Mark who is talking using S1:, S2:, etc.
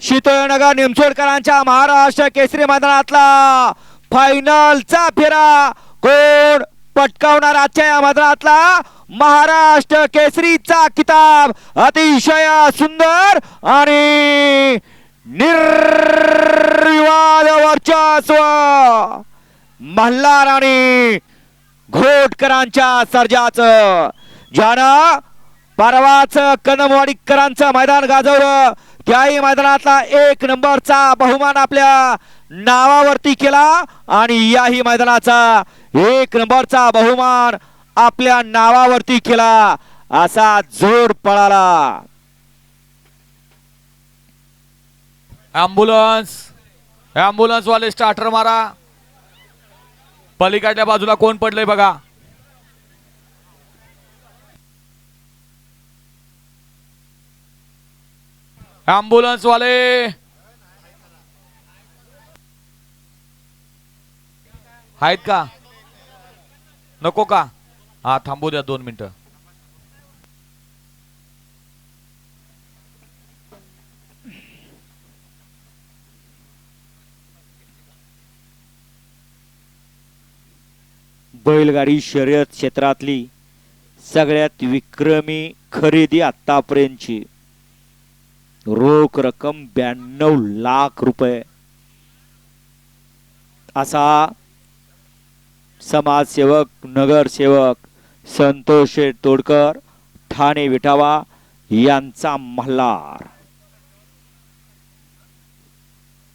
S1: शीतळनगर निमसोडकरांच्या महाराष्ट्र केसरी मैदानातला फायनलचा फेरा कोण पटकावणार आजच्या या मैदानातला महाराष्ट्र केसरीचा किताब अतिशय सुंदर आणि निर्विवाद वर्चस्व मल्हार आणि घोटकरांच्या सर्जाचं ज्यानं परवाच कदमवाडीकरांचं मैदान गाजवलं त्याही मैदानातला 1 नंबरचा बहुमान आपल्या नावावरती केला आणि याही मैदानाचा 1 नंबरचा बहुमान आपल्या नावावरती केला असा जोर पळाला।
S2: ॲम्ब्युलन्स वाले स्टार्टर मारा। पलीकडल्या बाजूला कोण पडलंय बघा। ॲम्ब्युलन्स वाले आहेत का? नको का? हा थांबू द्या 2 मिनिटं।
S1: बैलगाडी शर्यत क्षेत्रातली सगळ्यात विक्रमी खरेदी आतापर्यंतची रोख रक्कम 92 लाख रुपये असा समाजसेवक नगरसेवक संतोष तोडकर ठाणे विटावा यांचा मल्हार।